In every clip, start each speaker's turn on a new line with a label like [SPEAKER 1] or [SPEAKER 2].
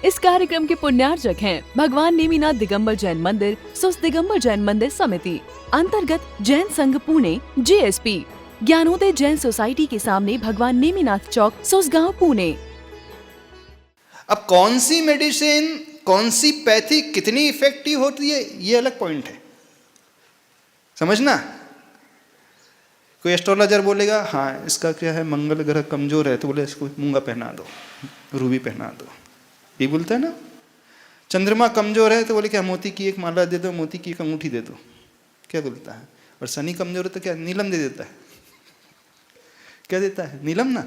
[SPEAKER 1] इस कार्यक्रम के पुण्यार्चक हैं भगवान नेमिनाथ दिगंबर जैन मंदिर, सुस दिगंबर जैन मंदिर समिति, अंतर्गत जैन संघ पुणे JSP, ज्ञानोदय जैन सोसाइटी के सामने भगवान नेमिनाथ चौक, सुसगांव, पुणे।
[SPEAKER 2] अब कौन सी मेडिसिन, कौन सी पैथी कितनी इफेक्टिव होती है, ये अलग पॉइंट है, समझना। कोई एस्ट्रोलॉजर बोलेगा हाँ इसका क्या है, मंगल ग्रह कमजोर है, तो बोले इसको मूंगा पहना दो, रूबी पहना दो, ये बोलता है ना। चंद्रमा कमजोर है तो बोले क्या मोती की एक माला दे दो, मोती की एक अंगूठी दे दो, क्या बोलता है। और शनि कमजोर है तो क्या नीलम दे देता है, क्या देता है, नीलम ना।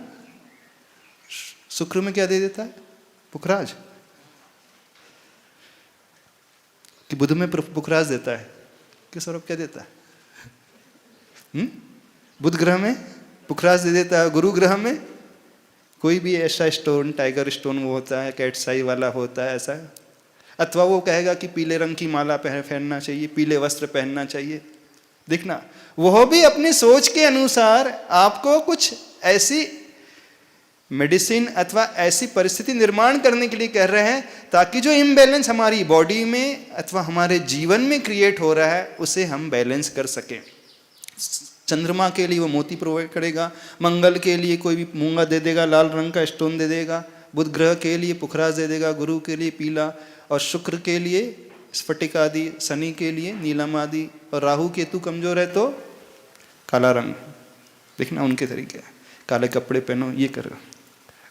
[SPEAKER 2] शुक्र में क्या दे देता है, पुखराज, कि बुध में पुखराज देता है, कि सौरभ क्या देता है, बुध ग्रह में पुखराज दे देता है, गुरु ग्रह में कोई भी ऐसा स्टोन, टाइगर स्टोन वो होता है, कैट्स आई वाला होता है ऐसा। अथवा वो कहेगा कि पीले रंग की माला पहनना चाहिए, पीले वस्त्र पहनना चाहिए। देखना वो भी अपनी सोच के अनुसार आपको कुछ ऐसी मेडिसिन अथवा ऐसी परिस्थिति निर्माण करने के लिए कह रहे हैं ताकि जो इम्बैलेंस हमारी बॉडी में अथवा हमारे जीवन में क्रिएट हो रहा है उसे हम बैलेंस कर सकें। चंद्रमा के लिए वो मोती प्रोवाइड करेगा, मंगल के लिए कोई भी मूंगा दे देगा, लाल रंग का स्टोन दे देगा, बुध ग्रह के लिए पुखराज दे देगा, गुरु के लिए पीला, और शुक्र के लिए स्फटिक आदि, शनि के लिए नीलम आदि, और राहु केतु कमजोर है तो काला रंग। देखना उनके तरीके, काले कपड़े पहनो, ये करो,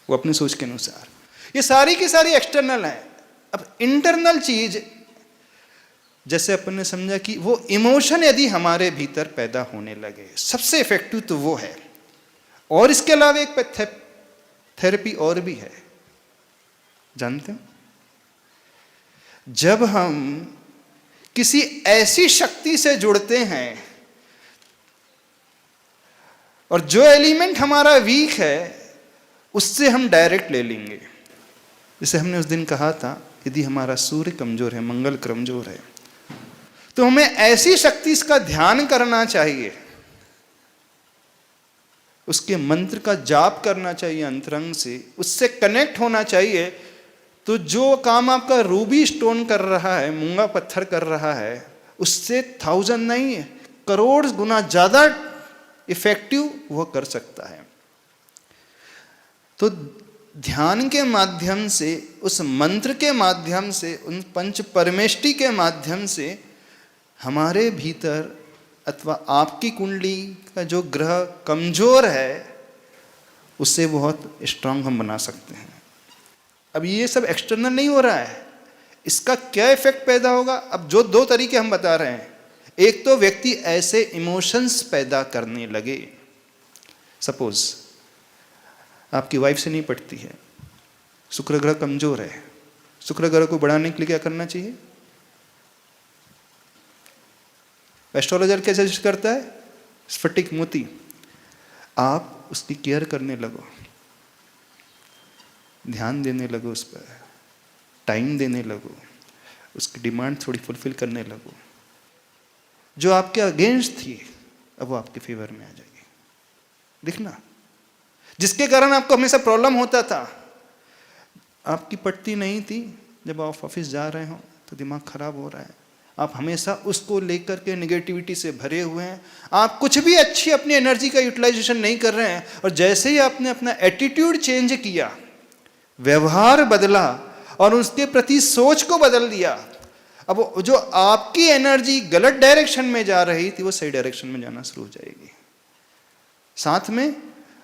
[SPEAKER 2] वो अपनी सोच के अनुसार। ये सारी की सारी एक्सटर्नल है। अब इंटरनल चीज, जैसे अपन ने समझा कि वो इमोशन यदि हमारे भीतर पैदा होने लगे, सबसे इफेक्टिव तो वो है। और इसके अलावा एक थेरेपी और भी है, जानते हो, जब हम किसी ऐसी शक्ति से जुड़ते हैं और जो एलिमेंट हमारा वीक है उससे हम डायरेक्ट ले लेंगे। जैसे हमने उस दिन कहा था, यदि हमारा सूर्य कमजोर है, मंगल कमजोर है, तो हमें ऐसी शक्ति का ध्यान करना चाहिए, उसके मंत्र का जाप करना चाहिए अंतरंग से, उससे कनेक्ट होना चाहिए। तो जो काम आपका रूबी स्टोन कर रहा है, मूंगा पत्थर कर रहा है, उससे 1000 नहीं, करोड़ गुना ज्यादा इफेक्टिव वह कर सकता है। तो ध्यान के माध्यम से, उस मंत्र के माध्यम से, उन पंच परमेष्टि के माध्यम से हमारे भीतर अथवा आपकी कुंडली का जो ग्रह कमजोर है उससे बहुत स्ट्रांग हम बना सकते हैं। अब ये सब एक्सटर्नल नहीं हो रहा है, इसका क्या इफेक्ट पैदा होगा। अब जो 2 तरीके हम बता रहे हैं, एक तो व्यक्ति ऐसे इमोशंस पैदा करने लगे, सपोज आपकी वाइफ से नहीं पटती है, शुक्र ग्रह कमजोर है, शुक्र ग्रह को बढ़ाने के लिए क्या करना चाहिए, एस्ट्रोलॉजर क्या सजेस्ट करता है, स्फटिक मोती, आप उसकी केयर करने लगो, ध्यान देने लगो, उस पर टाइम देने लगो, उसकी डिमांड थोड़ी फुलफिल करने लगो। जो आपके अगेंस्ट थी अब वो आपके फेवर में आ जाएगी। देखना, जिसके कारण आपको हमेशा प्रॉब्लम होता था, आपकी पटती नहीं थी, जब आप ऑफिस जा रहे हो तो दिमाग खराब हो रहा है, आप हमेशा उसको लेकर के नेगेटिविटी से भरे हुए हैं, आप कुछ भी अच्छी अपनी एनर्जी का यूटिलाइजेशन नहीं कर रहे हैं। और जैसे ही आपने अपना एटीट्यूड चेंज किया, व्यवहार बदला और उसके प्रति सोच को बदल दिया, अब जो आपकी एनर्जी गलत डायरेक्शन में जा रही थी वो सही डायरेक्शन में जाना शुरू हो जाएगी। साथ में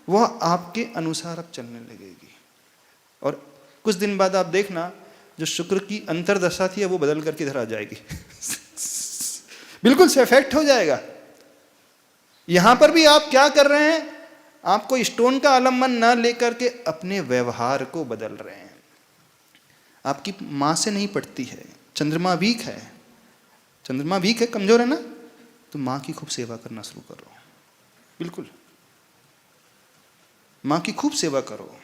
[SPEAKER 2] वह आपके अनुसार अब चलने लगेगी। और कुछ दिन बाद आप देखना, जो शुक्र की अंतरदशा थी वो बदल करके इधर आ जाएगी बिल्कुल से इफेक्ट हो जाएगा। यहां पर भी आप क्या कर रहे हैं, आपको स्टोन का आलम्बन न लेकर के अपने व्यवहार को बदल रहे हैं। आपकी मां से नहीं पड़ती है, चंद्रमा वीक है, चंद्रमा वीक है, कमजोर है ना, तो मां की खूब सेवा करना शुरू करो। बिल्कुल मां की खूब सेवा करो।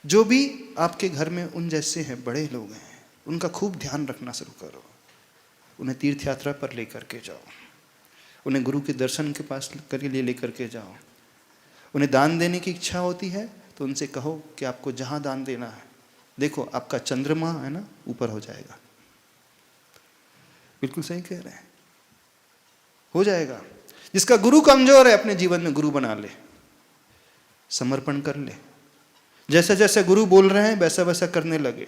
[SPEAKER 2] जो भी आपके घर में उन जैसे हैं, बड़े लोग हैं, उनका खूब ध्यान रखना शुरू करो। उन्हें तीर्थ यात्रा पर लेकर के जाओ, उन्हें गुरु के दर्शन के पास के लिए लेकर के जाओ। उन्हें दान देने की इच्छा होती है तो उनसे कहो कि आपको जहाँ दान देना है देखो आपका चंद्रमा है ना ऊपर हो जाएगा। बिल्कुल सही कह रहे हैं, हो जाएगा। जिसका गुरु कमजोर है अपने जीवन में गुरु बना ले, समर्पण कर ले, जैसे जैसे गुरु बोल रहे हैं वैसा वैसा करने लगे,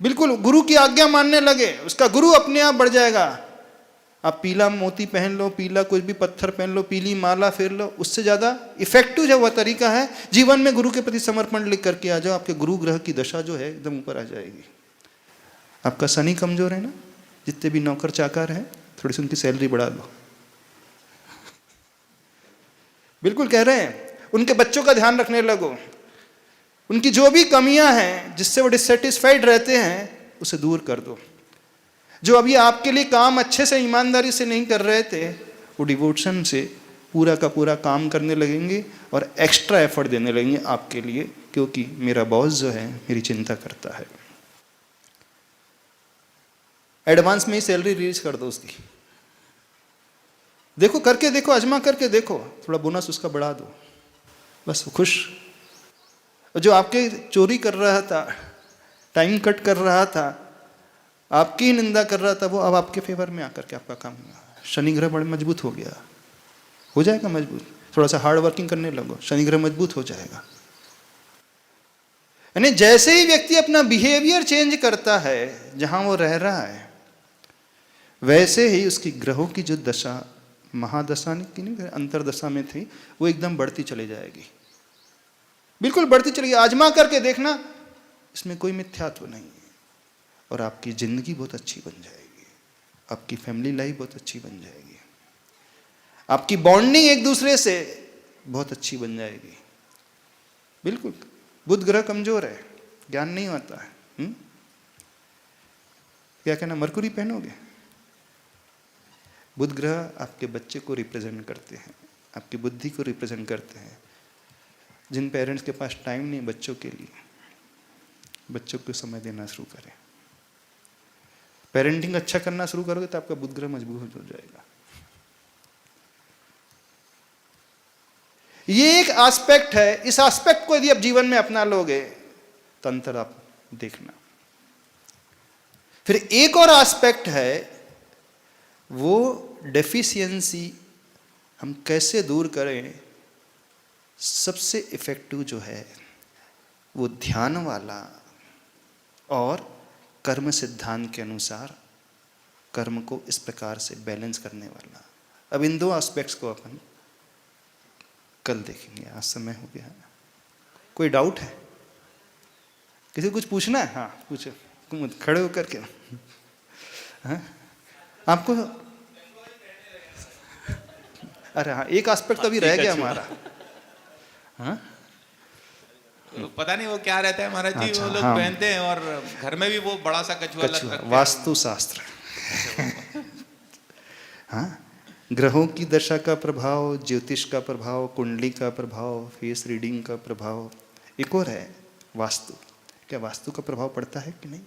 [SPEAKER 2] बिल्कुल गुरु की आज्ञा मानने लगे, उसका गुरु अपने आप बढ़ जाएगा। आप पीला मोती पहन लो, पीला कुछ भी पत्थर पहन लो, पीली माला फेर लो, उससे ज्यादा इफेक्टिव जो वह तरीका है जीवन में गुरु के प्रति समर्पण लिख करके आ जाओ। आपके गुरु ग्रह की दशा जो है एकदम ऊपर आ जाएगी। आपका शनि कमजोर है ना, जितने भी नौकर चाकर हैं थोड़ी सी उनकी सैलरी बढ़ा दो। बिल्कुल कह रहे हैं, उनके बच्चों का ध्यान रखने लगो, उनकी जो भी कमियां हैं जिससे वो डिससेटिस्फाइड रहते हैं उसे दूर कर दो। जो अभी आपके लिए काम अच्छे से ईमानदारी से नहीं कर रहे थे वो डिवोशन से पूरा का पूरा काम करने लगेंगे और एक्स्ट्रा एफर्ट देने लगेंगे आपके लिए, क्योंकि मेरा बॉस जो है मेरी चिंता करता है। एडवांस में ही सैलरी रिलीज कर दो उसकी, देखो करके देखो, आजमा करके देखो, थोड़ा बोनस उसका बढ़ा दो, बस वो खुश। और जो आपके चोरी कर रहा था, टाइम कट कर रहा था, आपकी निंदा कर रहा था, वो अब आपके फेवर में आकर के आपका काम हुआ। शनि ग्रह बड़े मजबूत हो गया, हो जाएगा मजबूत। थोड़ा सा हार्ड वर्किंग करने लगो, शनि ग्रह मजबूत हो जाएगा। यानी जैसे ही व्यक्ति अपना बिहेवियर चेंज करता है जहां वो रह रहा है, वैसे ही उसकी ग्रहों की जो दशा महादशा की नहीं अंतरदशा में थी वो एकदम बढ़ती चली जाएगी, बिल्कुल बढ़ती चली। आजमा करके देखना, इसमें कोई मिथ्यात्व नहीं है। और आपकी जिंदगी बहुत अच्छी बन जाएगी, आपकी फैमिली लाइफ बहुत अच्छी बन जाएगी, आपकी बॉन्डिंग एक दूसरे से बहुत अच्छी बन जाएगी। बिल्कुल बुध ग्रह कमजोर है, ज्ञान नहीं आता है। क्या कहना, मरकुरी पहनोगे? बुध ग्रह आपके बच्चे को रिप्रेजेंट करते हैं, आपकी बुद्धि को रिप्रेजेंट करते हैं। जिन पेरेंट्स के पास टाइम नहीं बच्चों के लिए, बच्चों को समय देना शुरू करें। पेरेंटिंग अच्छा करना शुरू करोगे तो आपका बुध ग्रह मजबूत हो जाएगा। ये एक एस्पेक्ट है, इस एस्पेक्ट को यदि आप जीवन में अपना लोगे तो अंतर आप देखना। फिर एक और एस्पेक्ट है, वो डेफिशिएंसी हम कैसे दूर करें। सबसे इफेक्टिव जो है वो ध्यान वाला और कर्म सिद्धांत के अनुसार कर्म को इस प्रकार से बैलेंस करने वाला। अब इन दो एस्पेक्ट्स को अपन कल देखेंगे, आज समय हो गया। कोई डाउट है? किसी को कुछ पूछना है? हाँ पूछो, खड़े होकर के। हाँ आपको, अरे हाँ एक एस्पेक्ट अभी रह गया हमारा। हाँ
[SPEAKER 3] पता नहीं वो क्या रहता है महाराज जी।
[SPEAKER 2] अच्छा,
[SPEAKER 3] वो लोग
[SPEAKER 2] हाँ।
[SPEAKER 3] पहनते हैं और घर में भी वो बड़ा सा कछुआ लग रखा है।
[SPEAKER 2] वास्तु शास्त्र। हाँ, ग्रहों की दशा का प्रभाव, ज्योतिष का प्रभाव, कुंडली का प्रभाव, फेस रीडिंग का प्रभाव, एक और है वास्तु। क्या वास्तु का प्रभाव पड़ता है कि नहीं?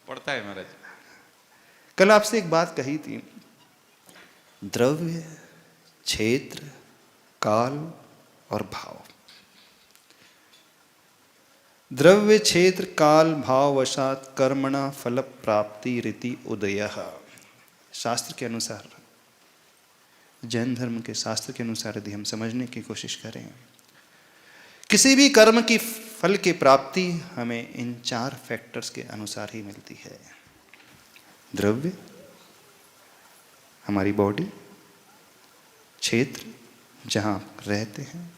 [SPEAKER 3] पड़ता है महाराज।
[SPEAKER 2] कल आपसे एक बात कही थी, द्रव्य, क्षेत्र, काल और भाव। द्रव्य, क्षेत्र, काल, भाव वशात कर्मणा फल प्राप्ति रीति उदयः। शास्त्र के अनुसार, जैन धर्म के शास्त्र के अनुसार यदि हम समझने की कोशिश करें, किसी भी कर्म की फल की प्राप्ति हमें इन चार फैक्टर्स के अनुसार ही मिलती है। द्रव्य, हमारी बॉडी, क्षेत्र जहाँ आप रहते हैं,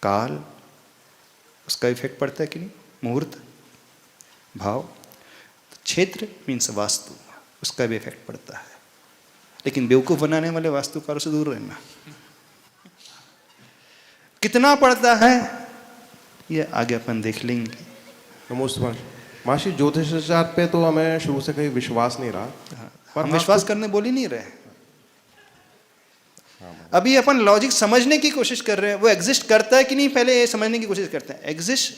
[SPEAKER 2] काल उसका इफेक्ट पड़ता है कि नहीं, मुहूर्त, भाव। तो क्षेत्र मीन्स वास्तु, उसका भी इफेक्ट पड़ता है। लेकिन बेवकूफ बनाने वाले वास्तुकारों से दूर रहना। कितना पड़ता है ये आगे अपन देख लेंगे।
[SPEAKER 4] नमस्ते मासी, ज्योतिषाचार्य पे तो हमें शुरू से कहीं विश्वास नहीं रहा।
[SPEAKER 2] पर हम विश्वास करने बोल ही नहीं रहे, अभी अपन लॉजिक समझने की कोशिश कर रहे हैं। वो एग्जिस्ट करता है कि नहीं पहले ये समझने की कोशिश करते हैं। एग्जिस्ट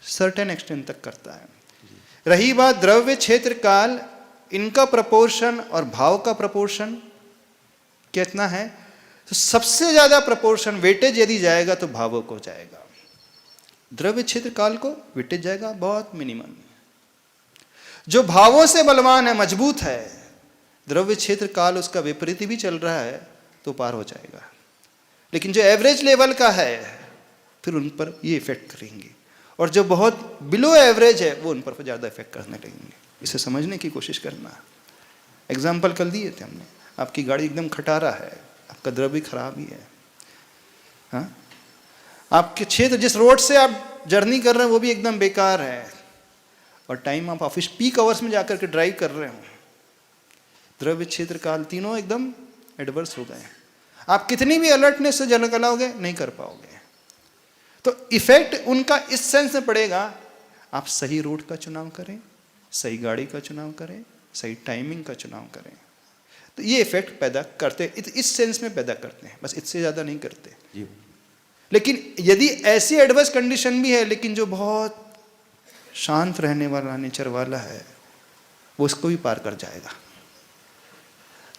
[SPEAKER 2] सर्टेन एक्सटेंट तक करता है। रही बात द्रव्य, क्षेत्र, काल, इनका प्रपोर्शन और भाव का प्रपोर्शन कितना है, तो सबसे ज्यादा प्रपोर्शन वेटेज यदि जाएगा तो भावों को जाएगा। द्रव्य क्षेत्र काल को विटेज जाएगा बहुत मिनिमम। जो भावों से बलवान है, मजबूत है, द्रव्य क्षेत्र काल उसका विपरीत भी चल रहा है तो पार हो जाएगा। लेकिन जो एवरेज लेवल का है फिर उन पर ये इफेक्ट करेंगे, और जो बहुत बिलो एवरेज है वो उन पर ज़्यादा इफेक्ट करने लगेंगे। इसे समझने की कोशिश करना। एग्जाम्पल कल दिए थे हमने, आपकी गाड़ी एकदम खटारा है, आपका द्रव्य खराब ही है, हाँ? आपके क्षेत्र जिस रोड से आप जर्नी कर रहे हैं वो भी एकदम बेकार है, और टाइम आप ऑफिस पीक आवर्स में जाकर के ड्राइव कर रहे हो, द्रव्य क्षेत्र काल तीनों एकदम एडवर्स हो गए। आप कितनी भी अलर्टनेस से चलाओगे नहीं कर पाओगे। तो इफेक्ट उनका इस सेंस में पड़ेगा, आप सही रूट का चुनाव करें, सही गाड़ी का चुनाव करें, सही टाइमिंग का चुनाव करें, तो ये इफेक्ट पैदा करते, इस सेंस में पैदा करते हैं, बस इससे ज़्यादा नहीं करते
[SPEAKER 4] जी।
[SPEAKER 2] लेकिन यदि ऐसी एडवर्स कंडीशन भी है, लेकिन जो बहुत शांत रहने वाला नेचर वाला है वो उसको भी पार कर जाएगा।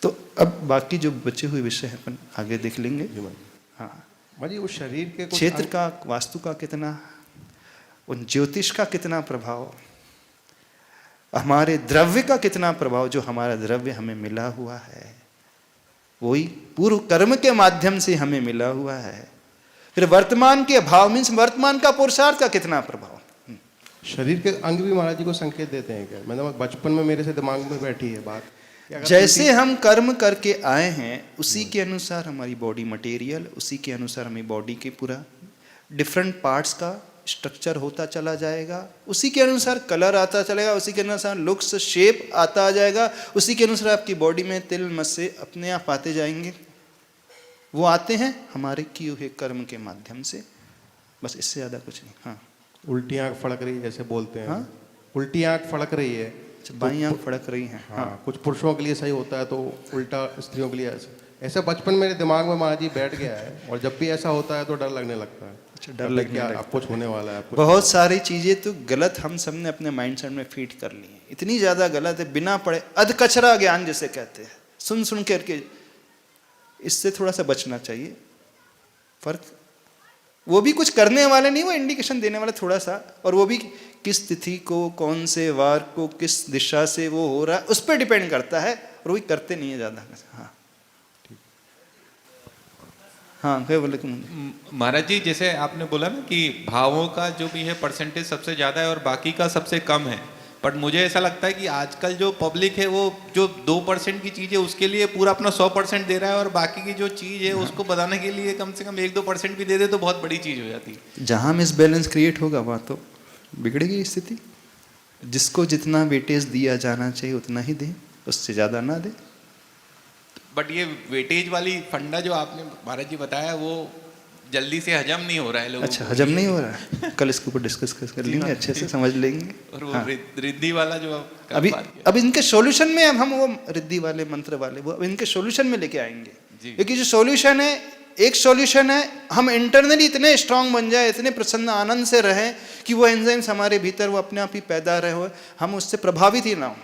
[SPEAKER 2] तो अब बाकी जो बचे हुए विषय हैं अपन आगे देख लेंगे। हाँ
[SPEAKER 4] माँ जी, उस शरीर के कुछ
[SPEAKER 2] क्षेत्र का, वास्तु का कितना, उन ज्योतिष का कितना प्रभाव, हमारे द्रव्य का कितना प्रभाव, जो हमारा द्रव्य हमें मिला हुआ है वही पूर्व कर्म के माध्यम से हमें मिला हुआ है, फिर वर्तमान के भाव मीन्स वर्तमान का पुरुषार्थ का कितना प्रभाव।
[SPEAKER 4] शरीर के अंग भी महाराज जी को संकेत देते हैं क्या? मतलब बचपन में मेरे से दिमाग में बैठी है बात,
[SPEAKER 2] जैसे हम कर्म करके आए हैं उसी के अनुसार हमारी बॉडी मटेरियल, उसी के अनुसार हमारी बॉडी के पूरा डिफरेंट पार्ट्स का स्ट्रक्चर होता चला जाएगा, उसी के अनुसार कलर आता चलेगा, उसी के अनुसार लुक्स शेप आता आ जाएगा, उसी के अनुसार आपकी बॉडी में तिल मस्से अपने आप आते जाएंगे। वो आते हैं हमारे किए हुए कर्म के माध्यम से, बस इससे ज़्यादा कुछ नहीं। हाँ,
[SPEAKER 4] उल्टी आंख फड़क रही है जैसे बोलते हैं।
[SPEAKER 2] हाँ?
[SPEAKER 4] उल्टी आंख फड़क रही है,
[SPEAKER 2] बाई आंख फड़क रही है।
[SPEAKER 4] हाँ, कुछ पुरुषों के लिए सही होता है तो उल्टा स्त्रियों के लिए ऐसा बचपन मेरे दिमाग में महाराज जी बैठ गया है, और जब भी ऐसा होता है तो डर लगने लगता है।
[SPEAKER 2] अच्छा, डर लगने लगता है,
[SPEAKER 4] आप कुछ होने वाला है।
[SPEAKER 2] बहुत सारी चीज़ें तो गलत हम सबने अपने माइंडसेट में फीड कर ली हैं, इतनी ज़्यादा गलत है, बिना पढ़े अधकचरा ज्ञान जिसे कहते हैं, सुन सुन करके। इससे थोड़ा सा बचना चाहिए। फर्क, वो भी कुछ करने वाले नहीं, वो इंडिकेशन देने वाले थोड़ा सा, और वो भी किस तिथि को, कौन से वार को, किस दिशा से वो हो रहा है उस पर डिपेंड करता है, और वही करते नहीं है ज़्यादा। हाँ हाँ, क्या बोले तुम?
[SPEAKER 3] महाराज जी, जैसे आपने बोला ना कि भावों का जो भी है परसेंटेज सबसे ज़्यादा है और बाकी का सबसे कम है, बट मुझे ऐसा लगता है कि आजकल जो पब्लिक है वो जो 2% की चीज़ है उसके लिए पूरा अपना 100% दे रहा है, और बाकी की जो चीज़ है उसको बताने के लिए कम से कम 1-2% भी दे दे तो बहुत बड़ी चीज़ हो जाती है।
[SPEAKER 2] जहाँ मिसबैलेंस क्रिएट होगा वहाँ तो बिगड़ेगी स्थिति। जिसको जितना वेटेज दिया जाना चाहिए उतना ही दे, उससे ज़्यादा ना दे।
[SPEAKER 3] बट ये वेटेज वाली फंडा जो आपने महाराज जी बताया वो जल्दी से हजम नहीं हो रहा है लोगों
[SPEAKER 2] अच्छा,
[SPEAKER 3] को।
[SPEAKER 2] हजम नहीं हो रहा है, कल इसके ऊपर डिस्कस कर लेंगे, अच्छे से समझ लेंगे।
[SPEAKER 3] और वो
[SPEAKER 2] हाँ।
[SPEAKER 3] रिद्धि वाला जो
[SPEAKER 2] अब इनके सॉल्यूशन में हम वो रिद्धि वाले मंत्र वाले वो अब इनके सॉल्यूशन में लेके आएंगे, क्योंकि जो सॉल्यूशन है, एक सॉल्यूशन है हम इंटरनली इतने स्ट्रांग बन जाए, इतने प्रसन्न आनंद से रहें कि वो एंजाइम्स हमारे भीतर वो अपने आप ही पैदा रहे हो, हम उससे प्रभावित ही ना हो।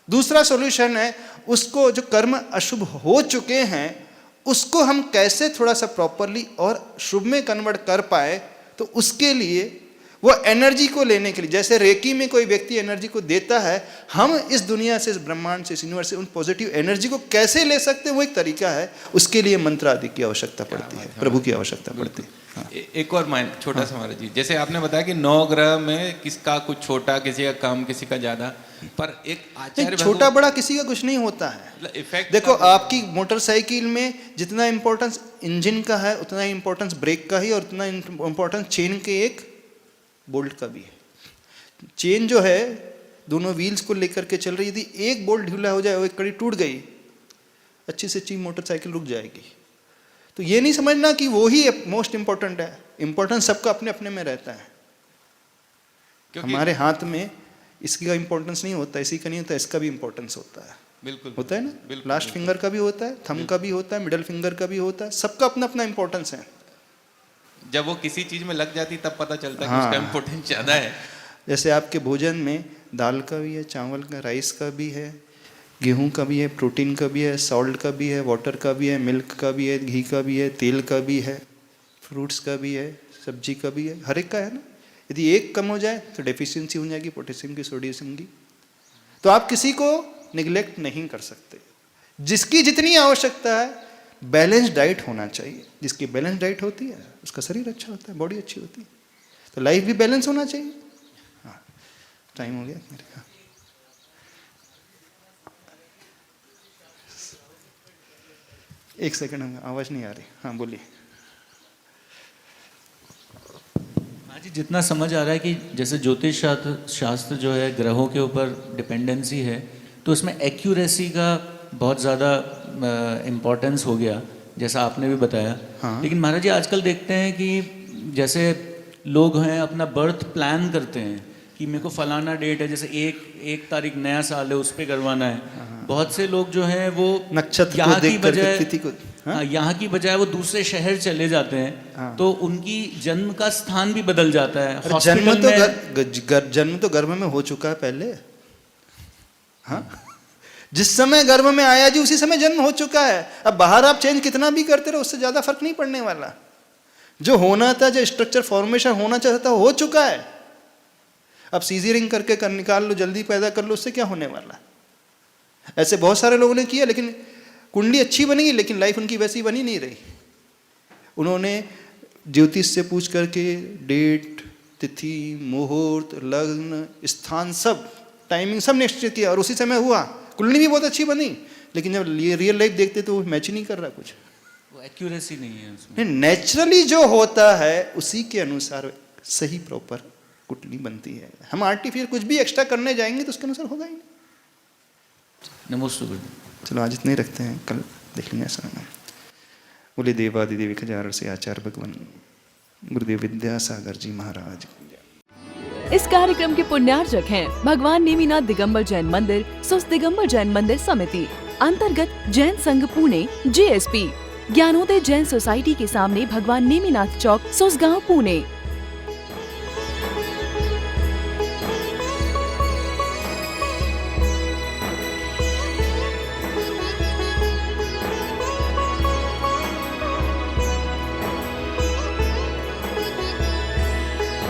[SPEAKER 2] दूसरा सॉल्यूशन है उसको, जो कर्म अशुभ हो चुके हैं उसको हम कैसे थोड़ा सा प्रॉपरली और शुभ में कन्वर्ट कर पाए। तो उसके लिए वो एनर्जी को लेने के लिए, जैसे रेकी में कोई व्यक्ति एनर्जी को देता है, हम इस दुनिया से, इस ब्रह्मांड से, इस यूनिवर्स से उन पॉजिटिव एनर्जी को कैसे ले सकते हैं, वो एक तरीका है। उसके लिए मंत्र आदि की आवश्यकता पड़ती है, प्रभु की आवश्यकता पड़ती है। हाँ।
[SPEAKER 3] एक और माइंड छोटा सा महाराज जी, जैसे आपने बताया कि 9 ग्रह में किसका कुछ छोटा, किसी का कम, किसी का ज्यादा, पर एक आचार्य
[SPEAKER 2] छोटा बड़ा किसी का कुछ नहीं होता है।
[SPEAKER 3] इफेक्ट
[SPEAKER 2] देखो, आपकी मोटरसाइकिल में जितना इंपॉर्टेंस इंजन का है उतना ही इंपॉर्टेंस ब्रेक का ही, और उतना इंपॉर्टेंस चेन के एक बोल्ट का भी है। चेन जो है दोनों व्हील्स को लेकर के चल रही, यदि एक बोल्ट ढीला हो जाए, वो एक कड़ी टूट गई, अच्छी से अच्छी मोटरसाइकिल रुक जाएगी। तो ये नहीं समझना कि वो ही मोस्ट इंपॉर्टेंट है, इंपॉर्टेंस सबका अपने अपने में रहता है। हमारे हाथ में इसकी का इंपॉर्टेंस नहीं होता, इसी का नहीं होता, इसका भी इंपॉर्टेंस होता है।
[SPEAKER 3] बिल्कुल
[SPEAKER 2] होता है ना, लास्ट फिंगर का भी होता है, थंब का भी होता है, मिडल फिंगर का भी होता है, सबका अपना अपना इंपॉर्टेंस है।
[SPEAKER 3] जब वो किसी चीज में लग जाती तब पता चलता है
[SPEAKER 2] हाँ।
[SPEAKER 3] कि उसका इम्पोर्टेंस ज्यादा है।
[SPEAKER 2] जैसे आपके भोजन में दाल का भी है, चावल का, राइस का भी है, गेहूं का भी है, प्रोटीन का भी है, सॉल्ट का भी है, वाटर का भी है, मिल्क का भी है, घी का भी है, तेल का भी है, फ्रूट्स का भी है, सब्जी का भी है, हर एक का है ना। यदि एक कम हो जाए तो डेफिशिएंसी हो जाएगी पोटेशियम की, सोडियम की। तो आप किसी को निगलेक्ट नहीं कर सकते। जिसकी जितनी आवश्यकता है, बैलेंस डाइट होना चाहिए। जिसकी बैलेंस डाइट होती है उसका शरीर अच्छा होता है, बॉडी अच्छी होती है। तो लाइफ भी बैलेंस होना चाहिए। हाँ, टाइम हो गया मेरे का। एक सेकंड, आवाज नहीं आ रही। हाँ बोलिए।
[SPEAKER 5] हाँ जी, जितना समझ आ रहा है कि जैसे ज्योतिष शास्त्र जो है ग्रहों के ऊपर डिपेंडेंसी है, तो उसमें एक्यूरेसी का बहुत ज़्यादा इम्पोर्टेंस हो गया, जैसा आपने भी बताया।
[SPEAKER 2] हाँ।
[SPEAKER 5] लेकिन महाराज जी आजकल देखते हैं कि जैसे लोग हैं अपना बर्थ प्लान करते हैं कि मेरे को फलाना डेट है, जैसे एक तारीख नया साल है, उस पर करवाना है। बहुत से लोग जो हैं वो
[SPEAKER 2] नक्षत्र
[SPEAKER 5] यहाँ
[SPEAKER 2] को
[SPEAKER 5] की
[SPEAKER 2] देख कर
[SPEAKER 5] बजाय
[SPEAKER 2] तिथि को, हाँ?
[SPEAKER 5] यहाँ की बजाय वो दूसरे शहर चले जाते हैं।
[SPEAKER 2] हाँ।
[SPEAKER 5] तो उनकी जन्म का स्थान भी बदल जाता है।
[SPEAKER 2] अरे
[SPEAKER 5] हॉस्पिटल
[SPEAKER 2] जन्म तो गर्भ में हो चुका है पहले। हाँ, जिस समय गर्भ में आया जी उसी समय जन्म हो चुका है। अब बाहर आप चेंज कितना भी करते रहो उससे ज्यादा फर्क नहीं पड़ने वाला। जो होना था, जो स्ट्रक्चर फॉर्मेशन होना चाहता था, हो चुका है। अब सीजरिंग करके निकाल लो, जल्दी पैदा कर लो, उससे क्या होने वाला। ऐसे बहुत सारे लोगों ने किया, लेकिन कुंडली अच्छी बनी लेकिन लाइफ उनकी वैसी बनी नहीं रही। उन्होंने ज्योतिष से पूछ करके डेट, तिथि, मुहूर्त, लग्न, स्थान, सब टाइमिंग सब निश्चित किया और उसी समय हुआ। कुंडली भी बहुत अच्छी बनी, लेकिन जब रियल लाइफ देखते तो मैच ही नहीं कर रहा कुछ।
[SPEAKER 5] वो एक्यूरेसी नहीं है उसमें।
[SPEAKER 2] नेचुरली जो होता है उसी के अनुसार सही प्रॉपर कुंडली बनती है। हम आर्टिफिशियल कुछ भी एक्स्ट्रा करने जाएंगे तो उसके अनुसार होगा ही नहीं।
[SPEAKER 5] नमस्ते गुरु।
[SPEAKER 2] चलो आज इतने रखते हैं, कल देख लेंगे ऐसा। बोले देवादिदेव खजार से आचार्य भगवान गुरुदेव विद्यासागर जी महाराज।
[SPEAKER 1] इस कार्यक्रम के पुण्यार्जक हैं भगवान नेमिनाथ दिगंबर जैन मंदिर, सुस दिगंबर जैन मंदिर समिति, अंतर्गत जैन संघ पुणे, JSP, ज्ञानोदय जैन सोसाइटी के सामने भगवान नेमिनाथ चौक, सुसगांव, पुणे।